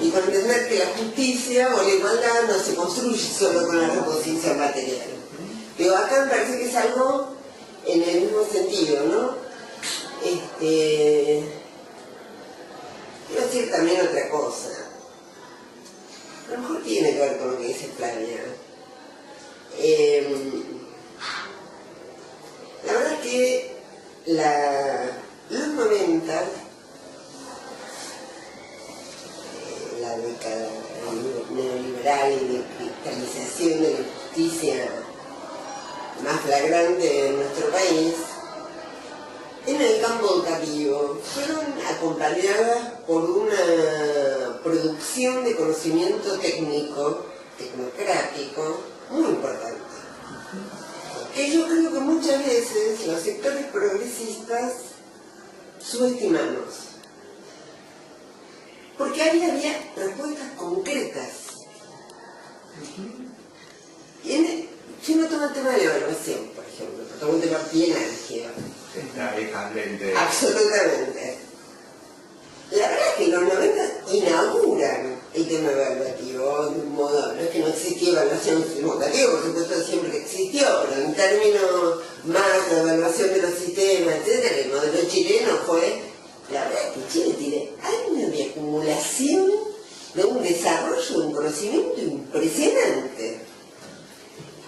y con entender que la justicia o la igualdad no se construye solo con la reposición material. Pero acá me parece que es algo en el mismo sentido, ¿no? Quiero decir también otra cosa. A lo mejor tiene que ver con lo que dice Flavia. La verdad es que los 90, la década neoliberal y de cristalización de la justicia más flagrante en nuestro país, en el campo educativo fueron acompañadas por una producción de conocimiento técnico, tecnocrático, muy importante. Que yo creo que muchas veces los sectores progresistas subestimamos. Porque ahí había respuestas concretas. Si uno toma el tema de la evaluación, por ejemplo, toma un tema bien álgido. Absolutamente. La verdad es que los 90 inauguran el tema evaluativo de un modo, no es que no existía evaluación educativa, por supuesto siempre que existió, pero en términos más de evaluación de los sistemas, etcétera, el modelo chileno fue, la verdad es que Chile tiene años de acumulación de un desarrollo de un conocimiento impresionante.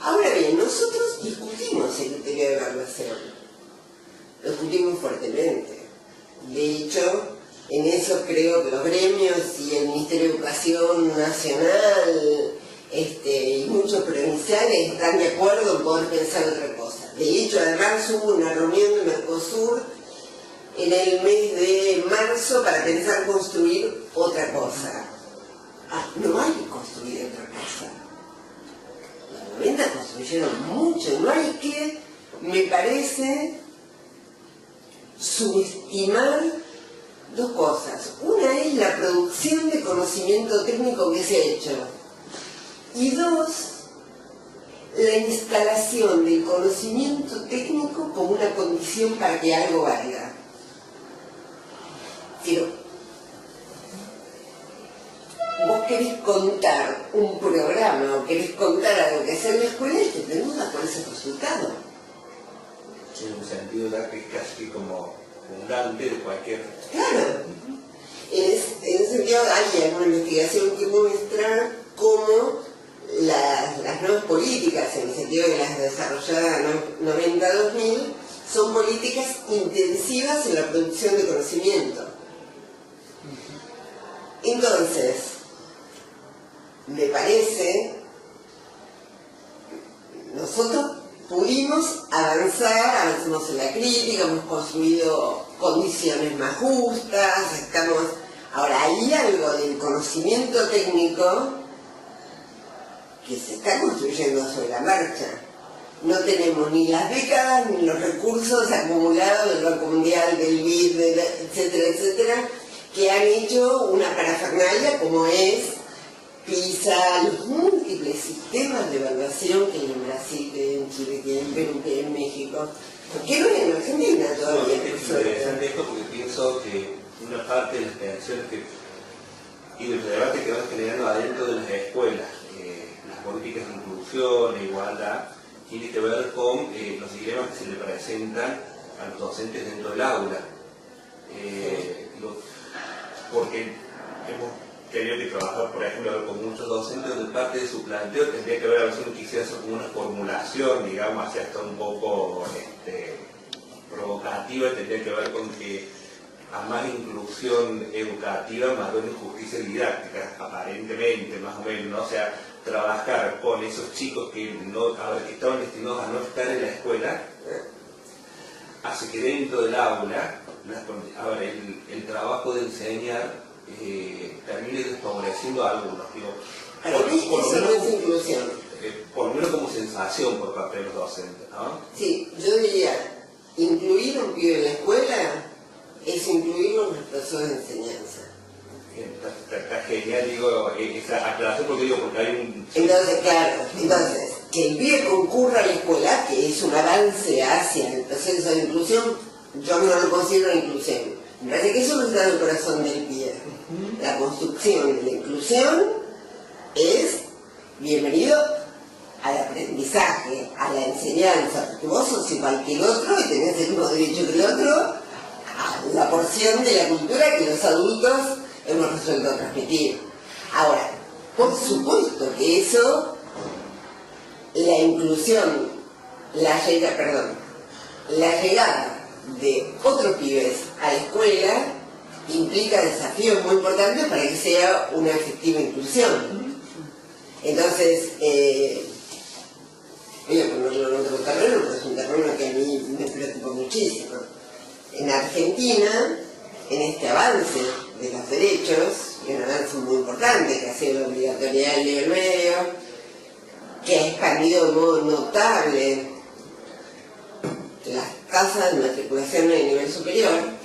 Ahora bien, nosotros discutimos el criterio de evaluación, lo discutimos fuertemente. De hecho, en eso creo que los gremios y el Ministerio de Educación Nacional y muchos provinciales están de acuerdo en poder pensar otra cosa. De hecho, además hubo una reunión de Mercosur en el mes de marzo para pensar construir otra cosa. No hay que construir otra cosa. Los 90 construyeron mucho, no hay que, me parece, subestimar dos cosas. Una es la producción de conocimiento técnico que se ha hecho. Y dos, la instalación del conocimiento técnico como una condición para que algo valga. Pero, vos querés contar un programa o querés contar algo que hacer en la escuela y te preguntas cuál es el resultado. En un sentido que es casi como fundante de cualquier... Claro. En ese sentido hay alguna investigación que muestra cómo las nuevas políticas, en el sentido de las desarrolladas 90-2000, son políticas intensivas en la producción de conocimiento. Entonces, me parece, nosotros pudimos avanzamos en la crítica, hemos construido condiciones más justas, ahora hay algo del conocimiento técnico que se está construyendo sobre la marcha. No tenemos ni las décadas ni los recursos acumulados del Banco Mundial, del BID, etcétera, etcétera, que han hecho una parafernalia como es PISA, los múltiples sistemas de evaluación que hay en Brasil, que hay en Chile, que hay en Perú, que hay en México. ¿Por qué no hay en Argentina todavía? Es interesante esto porque pienso que una parte de las tensiones y del debate que van generando adentro de las escuelas, las políticas de inclusión, de igualdad, tiene que ver con los dilemas que se le presentan a los docentes dentro del aula. Porque hemos tenido que trabajar, por ejemplo, con muchos docentes donde parte de su planteo tendría que ver, a veces uno quisiera hacer como una formulación, digamos, así hasta un poco provocativa, tendría que ver con que a más inclusión educativa, más bien justicia didáctica, aparentemente, más o menos, ¿no? O sea, trabajar con esos chicos que estaban destinados a no estar en la escuela, hace que dentro del aula, ahora el trabajo de enseñar termine desfavoreciendo a algunos. Digo, eso no es inclusión. Por lo menos como sensación por parte de los docentes, ¿no? Sí, yo diría, incluir un pibe en la escuela es incluirlo en los procesos de enseñanza. Está genial, digo, esa aclaración porque hay un... Entonces, claro, que el pibe concurra a la escuela, que es un avance hacia el proceso de inclusión, yo no lo considero inclusión. Me parece que eso no está en el corazón del pibe, la construcción de la inclusión es bienvenido al aprendizaje, a la enseñanza, porque vos sos igual que el otro y tenés el mismo derecho que el otro a la porción de la cultura que los adultos hemos resuelto transmitir. Ahora, por supuesto que eso, la inclusión, la llegada de otros pibes a la escuela implica desafíos muy importantes para que sea una efectiva inclusión. Entonces, voy a ponerlo en otro terreno, porque es un terreno que a mí me preocupa muchísimo. En Argentina, en este avance de los derechos, y un avance muy importante que ha sido la obligatoriedad del nivel medio, que ha expandido de modo notable las tasas de matriculación en el nivel superior,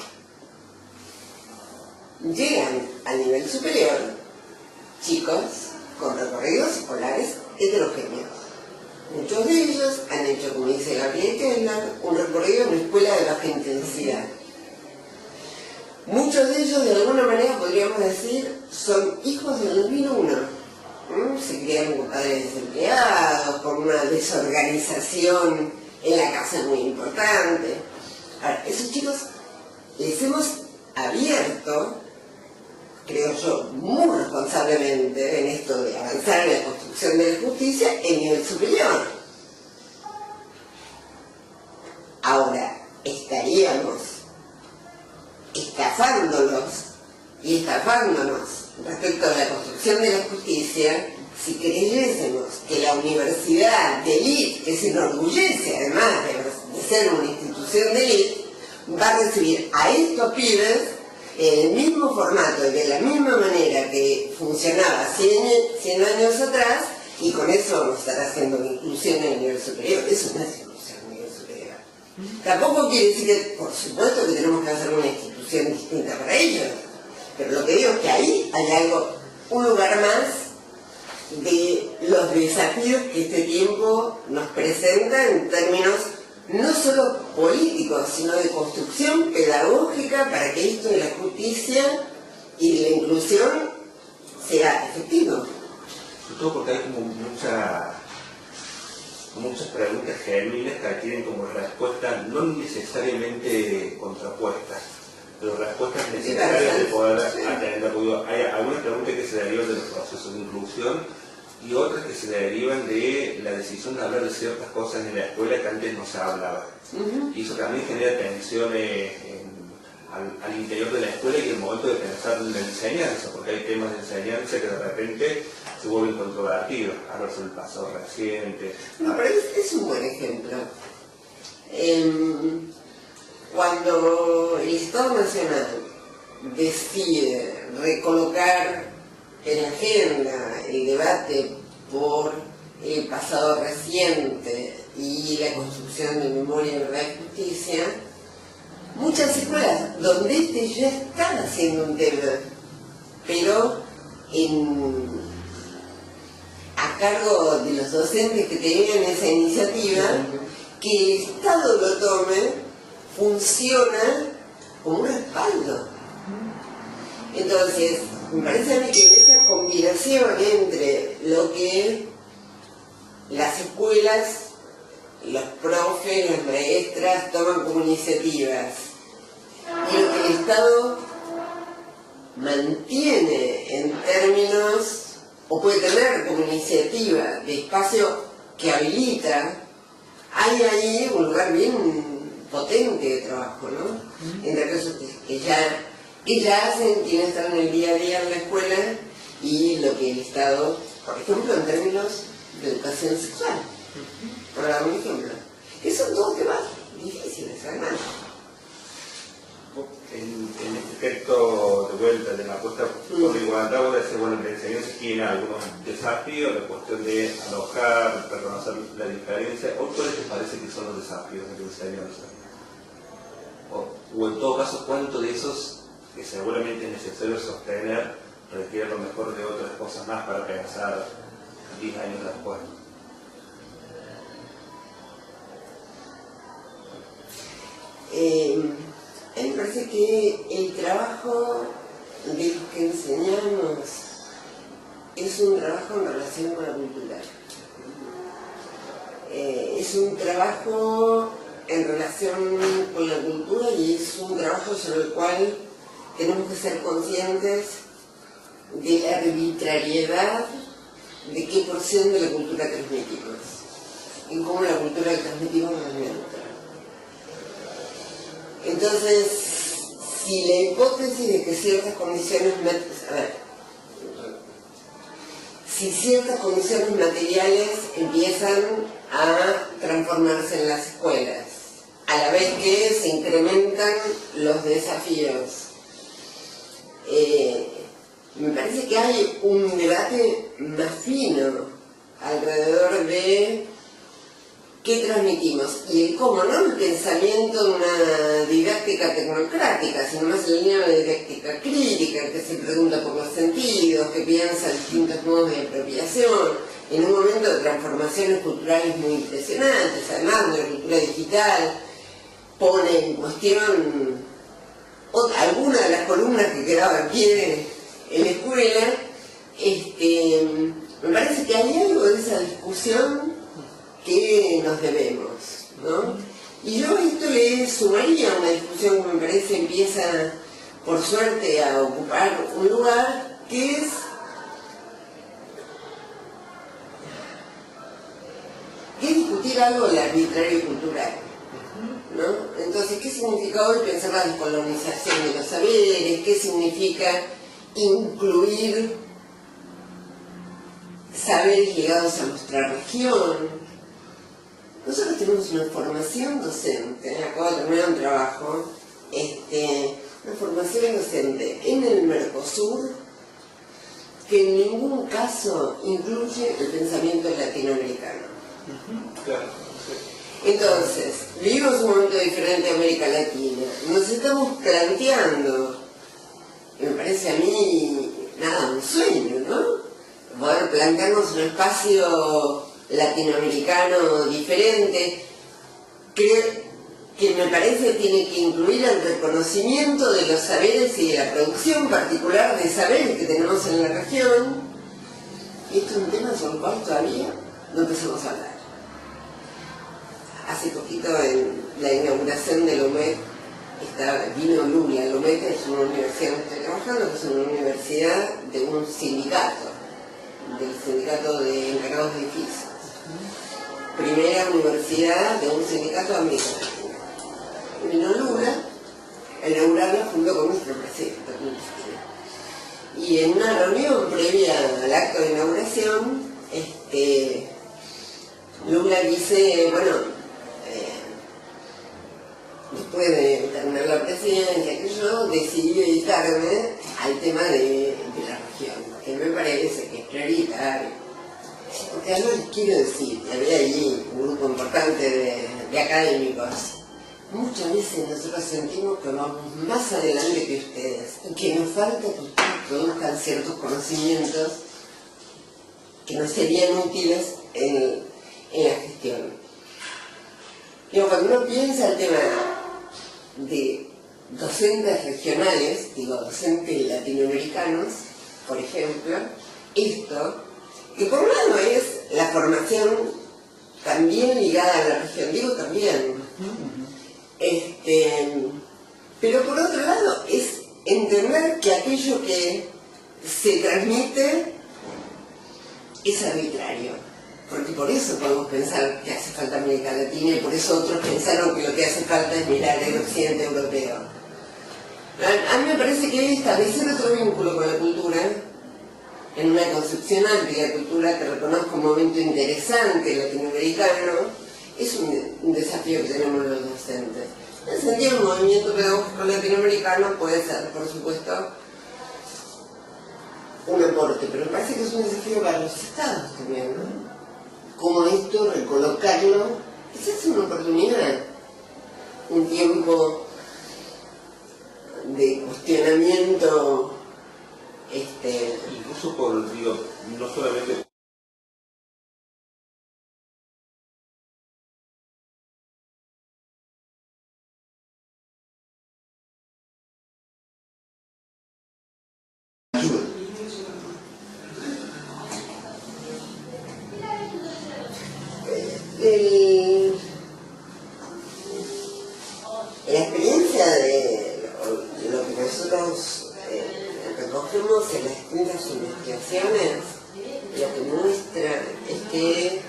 llegan al nivel superior chicos con recorridos escolares heterogéneos. Muchos de ellos han hecho, como dice Gabriel Keller, un recorrido en una escuela de baja intensidad. Muchos de ellos, de alguna manera, podríamos decir, son hijos del 2001. Se criaron con padres desempleados, con una desorganización en la casa muy importante. Ahora, esos chicos les hemos abierto, creo yo, muy responsablemente en esto de avanzar en la construcción de la justicia el nivel superior. Ahora, estaríamos estafándolos y estafándonos respecto a la construcción de la justicia si creyésemos que la universidad de élite, que se enorgullece además de ser una institución de élite, va a recibir a estos pibes en el mismo formato y de la misma manera que funcionaba 100 años atrás, y con eso vamos a estar haciendo una inclusión en el nivel superior. Eso no es inclusión en el nivel superior. Tampoco quiere decir que, por supuesto, que tenemos que hacer una institución distinta para ellos, pero lo que digo es que ahí hay algo, un lugar más de los desafíos que este tiempo nos presenta en términos no solo políticos, sino de construcción pedagógica para que esto de la justicia y de la inclusión sea efectivo. Sobre todo porque hay como muchas preguntas genuinas que tienen como respuestas no necesariamente contrapuestas, pero respuestas necesarias de poder atender. Hay algunas preguntas que se derivan de los procesos de inclusión y otras que se derivan de la decisión de hablar de ciertas cosas en la escuela que antes no se hablaba. Y eso también genera tensiones al interior de la escuela y en el momento de pensar en la enseñanza, porque hay temas de enseñanza que de repente se vuelven controvertidos, hablar sobre el pasado reciente. No, pero es un buen ejemplo. Cuando el Estado Nacional decide recolocar en la agenda el debate por el pasado reciente y la construcción de memoria, verdad y justicia, muchas escuelas donde este ya están haciendo un tema, pero a cargo de los docentes que tenían esa iniciativa, que el Estado lo tome, funciona como un respaldo. Entonces, me parece a mí que en esa combinación entre lo que las escuelas, los profes, las maestras toman como iniciativas y lo que el Estado mantiene en términos, o puede tener como iniciativa de espacio que habilita, hay ahí un lugar bien potente de trabajo, ¿no? Entre cosas que ya hacen quienes están en el día a día en la escuela y lo que el Estado, por ejemplo, en términos de educación sexual, por dar un ejemplo, que son todos temas difíciles, además. En este texto de vuelta de la apuesta por la igualdad, vos decís, bueno, la enseñanza tiene algunos desafíos, la cuestión de alojar, reconocer la diferencia. ¿Cuáles te parece que son los desafíos de la enseñanza? O en todo caso, ¿cuánto de esos que seguramente es necesario sostener requiere lo mejor de otras cosas más para pensar 10 años después? A mí me parece que el trabajo de los que enseñamos es un trabajo en relación con la cultura. Es un trabajo en relación con la cultura y es un trabajo sobre el cual tenemos que ser conscientes de la arbitrariedad de qué porción de la cultura transmitimos y cómo la cultura que transmitimos nos neutra. Entonces, si la hipótesis de que ciertas condiciones, si ciertas condiciones materiales empiezan a transformarse en las escuelas, a la vez que se incrementan los desafíos, me parece que hay un debate más fino alrededor de qué transmitimos y el cómo, no el pensamiento de una didáctica tecnocrática, sino más en línea de una didáctica crítica, que se pregunta por los sentidos, que piensa distintos modos de apropiación, en un momento de transformaciones culturales muy impresionantes. Además, la cultura digital pone en cuestión algunas de las columnas que quedaban en pie en la escuela. Me parece que hay algo de esa discusión que nos debemos, ¿no? Y yo a esto le sumaría una discusión que me parece empieza, por suerte, a ocupar un lugar, que es discutir algo de la arbitrario cultural, ¿no? Entonces, ¿qué significa hoy pensar la descolonización de los saberes? ¿Qué significa incluir saberes ligados a nuestra región? Nosotros tenemos una formación docente, acabo de terminar un trabajo, una formación docente en el Mercosur que en ningún caso incluye el pensamiento latinoamericano. Claro. Entonces, vivimos un momento diferente a América Latina, nos estamos planteando, y me parece a mí, nada, un sueño, ¿no? Poder plantearnos un espacio latinoamericano diferente, que me parece tiene que incluir el reconocimiento de los saberes y de la producción particular de saberes que tenemos en la región. Y esto es un tema sobre el cual todavía no empezamos a hablar. Hace poquito en la inauguración de la UMED vino Lula. La UMED es una universidad donde estoy trabajando, que es una universidad de un sindicato, del sindicato de encargados de edificios. Primera universidad de un sindicato de América Latina. Vino Lula a inaugurarla junto con nuestro presidente. Y en una reunión previa al acto de inauguración, Lula dice, bueno, después de terminar la presidencia, que yo decidí dedicarme al tema de la región, que me parece que es prioritario. Porque algo les quiero decir, que había allí un grupo importante de académicos. Muchas veces nosotros sentimos que vamos más adelante que ustedes, y que nos falta que ustedes produzcan ciertos conocimientos que nos serían útiles en la gestión. Pero cuando uno piensa el tema de docentes regionales, digo docentes latinoamericanos, por ejemplo, esto, que por un lado es la formación también ligada a la región, digo también, pero por otro lado es entender que aquello que se transmite es arbitrario, porque por eso podemos pensar que hace falta América Latina y por eso otros pensaron que lo que hace falta es mirar el occidente europeo. A mí me parece que establecer otro vínculo con la cultura, en una concepción amplia de cultura que reconozca un momento interesante latinoamericano, es un desafío que tenemos los docentes. En ese sentido, el movimiento pedagógico latinoamericano puede ser, por supuesto, un aporte, pero me parece que es un desafío para los estados también, ¿no? Cómo esto, recolocarlo, esa es una oportunidad, un tiempo de cuestionamiento, incluso por, digo, no solamente La experiencia de lo que nosotros recogemos en las distintas investigaciones, lo que muestra es que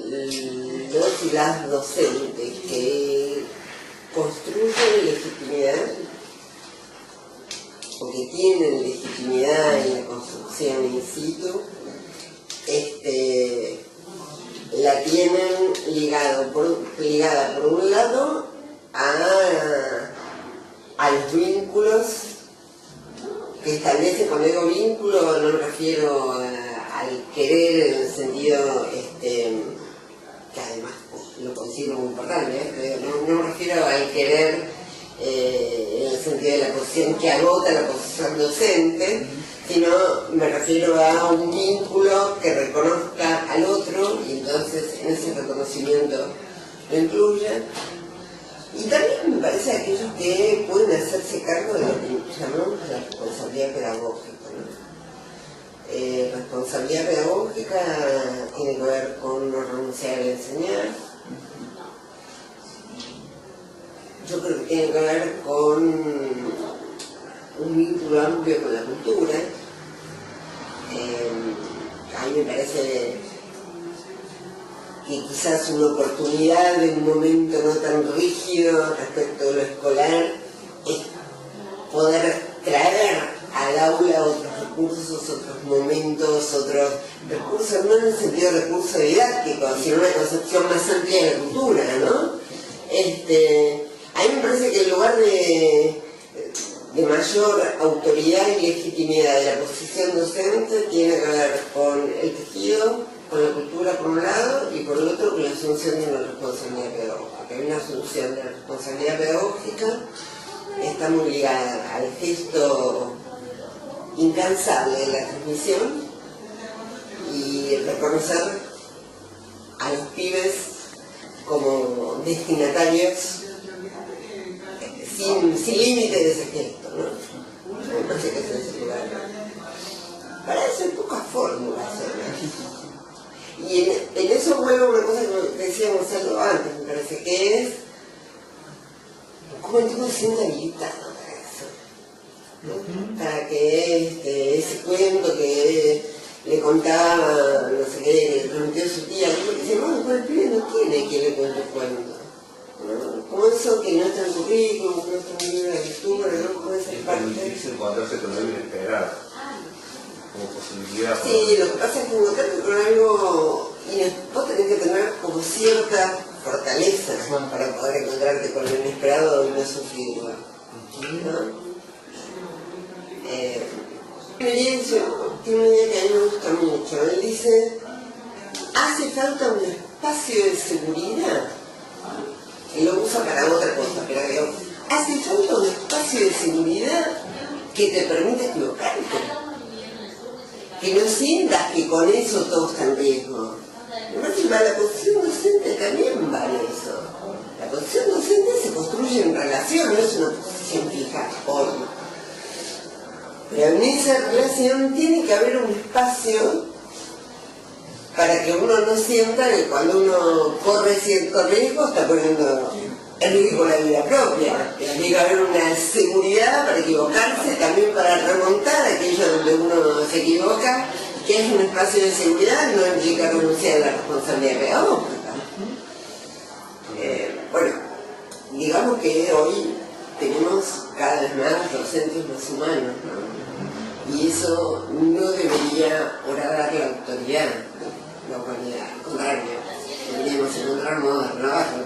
los y las docentes que construyen legitimidad o que tienen legitimidad en la construcción in situ, la tienen ligada por un lado a los vínculos que establece. Cuando digo vínculo no me refiero al querer en el sentido que además lo considero muy importante, no me refiero al querer en el sentido de la posición que agota la posición docente, sino me refiero a un vínculo que reconozca al otro y entonces en ese reconocimiento lo incluya. Y también me parece aquellos que pueden hacerse cargo de lo que llamamos la responsabilidad pedagógica, ¿no? Responsabilidad pedagógica tiene que ver con no renunciar a enseñar. Yo creo que tiene que ver con un vínculo amplio con la cultura. A mí me parece que quizás una oportunidad de un momento no tan rígido respecto de lo escolar es poder traer al aula otros recursos, otros momentos, otros recursos, no en el sentido de recurso didáctico, sino una concepción más amplia de la cultura, ¿no? A mí me parece que el lugar de mayor autoridad y legitimidad de la posición docente tiene que ver con el tejido, con la cultura por un lado, y por el otro con la asunción de una responsabilidad pedagógica. Hay una asunción de la responsabilidad pedagógica, está muy ligada al gesto incansable de la transmisión y reconocer a los pibes como destinatarios sin límite de ese gesto, ¿no? Me parece que es ese lugar. Para eso hay pocas fórmulas, ¿no? Y en eso vuelvo a una cosa que decía Gonzalo antes, me parece que es cómo el tipo se siente habilitado para eso, ¿no? Para que ese cuento que le contaba, no sé qué, le prometió su tía, porque dice, bueno, pues el pibe no tiene quien le cuente el cuento, ¿no? Como eso que no está en currículum, que no está en libro de lectura, ¿no? Puede ser parte. Es muy difícil encontrarse con algo inesperado, como posibilidad. Sí, lo que pasa es que encontrarte con algo vos tenés que tener como cierta fortaleza para poder encontrarte con lo inesperado y no sufrirlo, ¿no? Meriencio tiene una idea que a mí me gusta mucho. Él dice, hace falta un espacio de seguridad, y lo usa para otra cosa, pero digo, hace falta un espacio de seguridad que te permita equivocarte, que no sientas que con eso todo está en riesgo. Además, la posición docente también vale eso. La posición docente se construye en relación, no es una posición fija hoy. Pero en esa relación tiene que haber un espacio para que uno no sienta que cuando uno corre cierto riesgo está poniendo en riesgo la vida propia. Tiene que haber una seguridad para equivocarse, también para remontar aquello donde uno se equivoca, que es un espacio de seguridad, no implica renunciar a la responsabilidad pedagógica. Bueno, digamos que hoy tenemos cada vez más docentes más humanos, ¿no? Y eso no debería horadar la autoridad, la humanidad, al contrario, deberíamos encontrar modos de renovarlo.